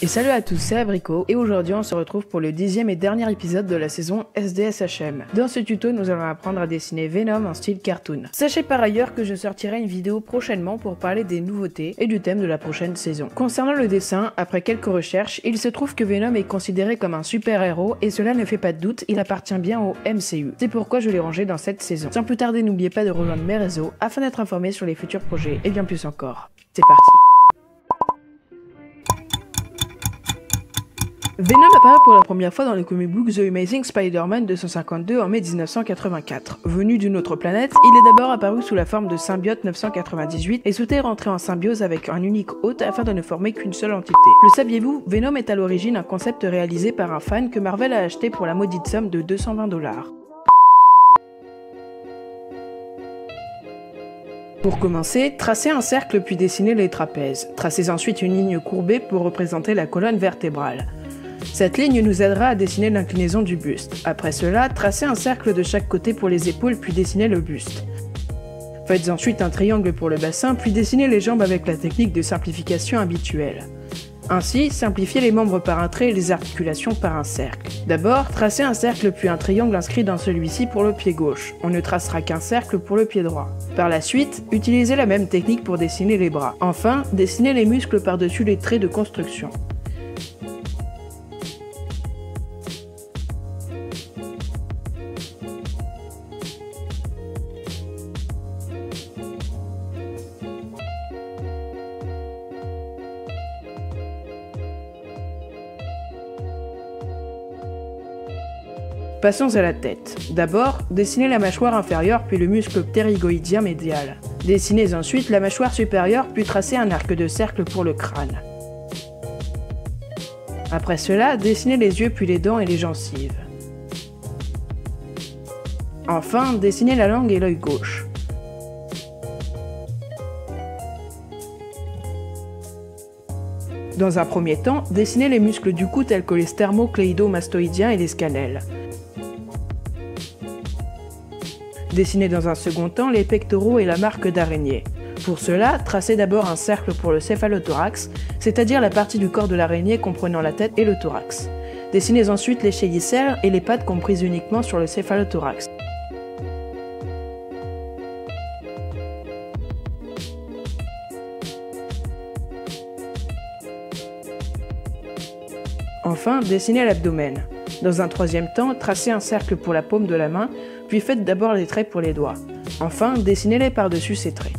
Et salut à tous, c'est Abricot, et aujourd'hui on se retrouve pour le 10e et dernier épisode de la saison SDSHM. Dans ce tuto, nous allons apprendre à dessiner Venom en style cartoon. Sachez par ailleurs que je sortirai une vidéo prochainement pour parler des nouveautés et du thème de la prochaine saison. Concernant le dessin, après quelques recherches, il se trouve que Venom est considéré comme un super-héros, et cela ne fait pas de doute, il appartient bien au MCU. C'est pourquoi je l'ai rangé dans cette saison. Sans plus tarder, n'oubliez pas de rejoindre mes réseaux afin d'être informé sur les futurs projets, et bien plus encore. C'est parti. Venom apparaît pour la première fois dans le comic book The Amazing Spider-Man 252 en mai 1984. Venu d'une autre planète, il est d'abord apparu sous la forme de symbiote 998 et souhaitait rentrer en symbiose avec un unique hôte afin de ne former qu'une seule entité. Le saviez-vous, Venom est à l'origine un concept réalisé par un fan que Marvel a acheté pour la maudite somme de 220$. Pour commencer, tracez un cercle puis dessinez les trapèzes. Tracez ensuite une ligne courbée pour représenter la colonne vertébrale. Cette ligne nous aidera à dessiner l'inclinaison du buste. Après cela, tracez un cercle de chaque côté pour les épaules puis dessinez le buste. Faites ensuite un triangle pour le bassin puis dessinez les jambes avec la technique de simplification habituelle. Ainsi, simplifiez les membres par un trait et les articulations par un cercle. D'abord, tracez un cercle puis un triangle inscrit dans celui-ci pour le pied gauche. On ne tracera qu'un cercle pour le pied droit. Par la suite, utilisez la même technique pour dessiner les bras. Enfin, dessinez les muscles par-dessus les traits de construction. Passons à la tête. D'abord, dessinez la mâchoire inférieure puis le muscle ptérygoïdien médial. Dessinez ensuite la mâchoire supérieure puis tracez un arc de cercle pour le crâne. Après cela, dessinez les yeux puis les dents et les gencives. Enfin, dessinez la langue et l'œil gauche. Dans un premier temps, dessinez les muscles du cou tels que les sternocléido-mastoïdiens et les scannelles. Dessinez dans un second temps les pectoraux et la marque d'araignée. Pour cela, tracez d'abord un cercle pour le céphalothorax, c'est-à-dire la partie du corps de l'araignée comprenant la tête et le thorax. Dessinez ensuite les chélicères et les pattes comprises uniquement sur le céphalothorax. Enfin, dessinez l'abdomen. Dans un troisième temps, tracez un cercle pour la paume de la main, puis faites d'abord les traits pour les doigts. Enfin, dessinez-les par-dessus ces traits.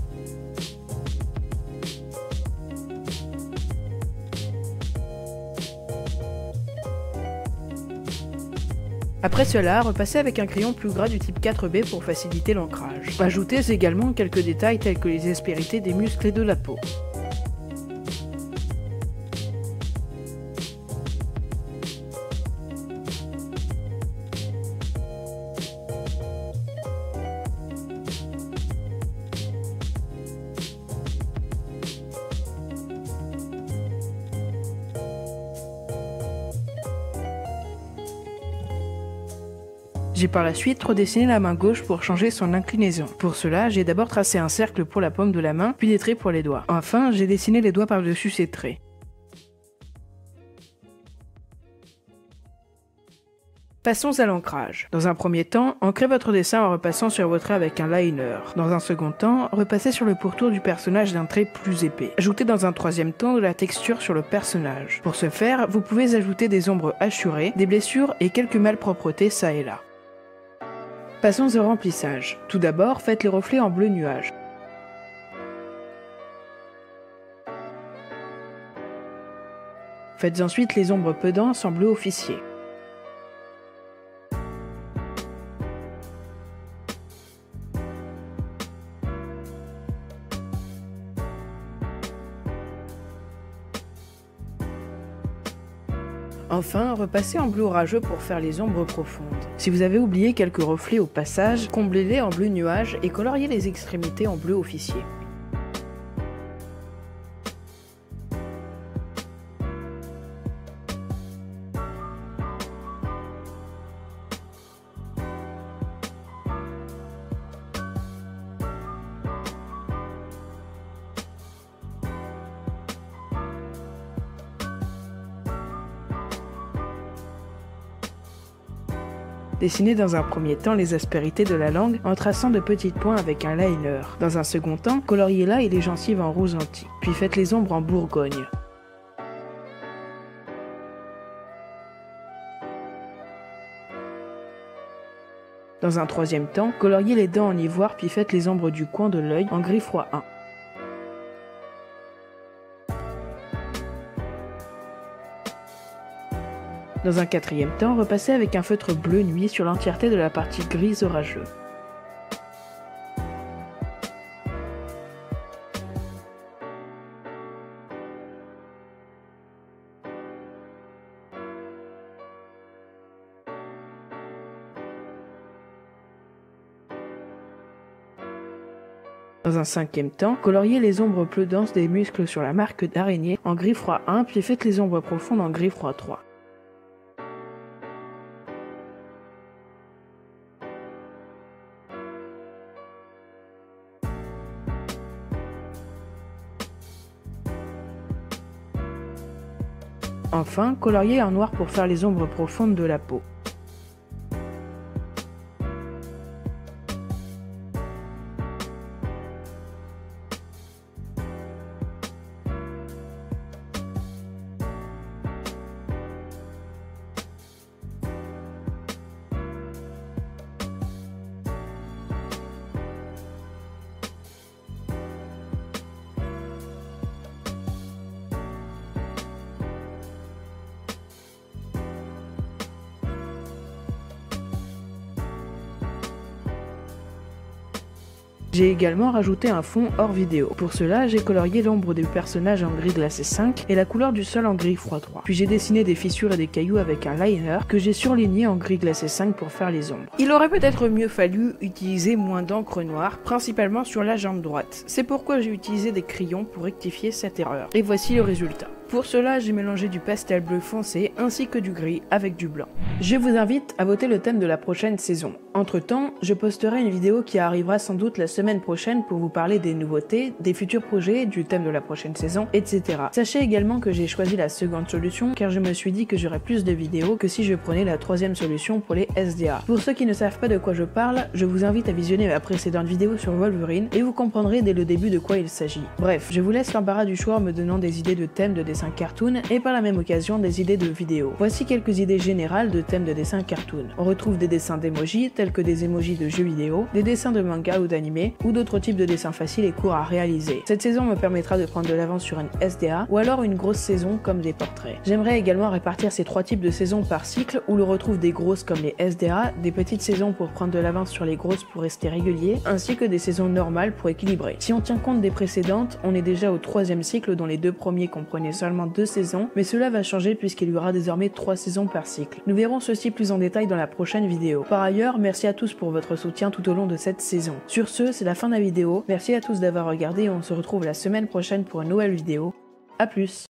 Après cela, repassez avec un crayon plus gras du type 4B pour faciliter l'ancrage. Ajoutez également quelques détails tels que les aspérités des muscles et de la peau. J'ai par la suite redessiné la main gauche pour changer son inclinaison. Pour cela, j'ai d'abord tracé un cercle pour la paume de la main, puis des traits pour les doigts. Enfin, j'ai dessiné les doigts par-dessus ces traits. Passons à l'ancrage. Dans un premier temps, ancrez votre dessin en repassant sur votre trait avec un liner. Dans un second temps, repassez sur le pourtour du personnage d'un trait plus épais. Ajoutez dans un troisième temps de la texture sur le personnage. Pour ce faire, vous pouvez ajouter des ombres hachurées, des blessures et quelques malpropretés ça et là. Passons au remplissage. Tout d'abord, faites les reflets en bleu nuage. Faites ensuite les ombres peu denses en bleu officier. Enfin, repassez en bleu orageux pour faire les ombres profondes. Si vous avez oublié quelques reflets au passage, comblez-les en bleu nuage et coloriez les extrémités en bleu officier. Dessinez dans un premier temps les aspérités de la langue en traçant de petits points avec un liner. Dans un second temps, coloriez l'œil et les gencives en rose antique, puis faites les ombres en bourgogne. Dans un troisième temps, coloriez les dents en ivoire puis faites les ombres du coin de l'œil en gris froid 1. Dans un quatrième temps, repassez avec un feutre bleu nuit sur l'entièreté de la partie grise orageux. Dans un cinquième temps, coloriez les ombres plus denses des muscles sur la marque d'araignée en gris froid 1, puis faites les ombres profondes en gris froid 3. Enfin, coloriez en noir pour faire les ombres profondes de la peau. J'ai également rajouté un fond hors vidéo. Pour cela, j'ai colorié l'ombre du personnage en gris glacé 5 et la couleur du sol en gris froid 3. Puis j'ai dessiné des fissures et des cailloux avec un liner que j'ai surligné en gris glacé 5 pour faire les ombres. Il aurait peut-être mieux fallu utiliser moins d'encre noire, principalement sur la jambe droite. C'est pourquoi j'ai utilisé des crayons pour rectifier cette erreur. Et voici le résultat. Pour cela, j'ai mélangé du pastel bleu foncé ainsi que du gris avec du blanc. Je vous invite à voter le thème de la prochaine saison. Entre temps, je posterai une vidéo qui arrivera sans doute la semaine prochaine pour vous parler des nouveautés, des futurs projets, du thème de la prochaine saison, etc. Sachez également que j'ai choisi la seconde solution car je me suis dit que j'aurais plus de vidéos que si je prenais la troisième solution pour les SDA. Pour ceux qui ne savent pas de quoi je parle, je vous invite à visionner ma précédente vidéo sur Wolverine et vous comprendrez dès le début de quoi il s'agit. Bref, je vous laisse l'embarras du choix en me donnant des idées de thèmes de dessin cartoon et par la même occasion des idées de vidéos. Voici quelques idées générales de thèmes de dessin cartoon. On retrouve des dessins d'emojis tels que des emojis de jeux vidéo, des dessins de manga ou d'anime ou d'autres types de dessins faciles et courts à réaliser. Cette saison me permettra de prendre de l'avance sur une SDA ou alors une grosse saison comme des portraits. J'aimerais également répartir ces trois types de saisons par cycle où l'on retrouve des grosses comme les SDA, des petites saisons pour prendre de l'avance sur les grosses pour rester régulier, ainsi que des saisons normales pour équilibrer. Si on tient compte des précédentes, on est déjà au troisième cycle dont les deux premiers comprenaient seulement 2 saisons, mais cela va changer puisqu'il y aura désormais 3 saisons par cycle. Nous verrons ceci plus en détail dans la prochaine vidéo. Par ailleurs, merci à tous pour votre soutien tout au long de cette saison. Sur ce, c'est la fin de la vidéo. Merci à tous d'avoir regardé et on se retrouve la semaine prochaine pour une nouvelle vidéo. A plus!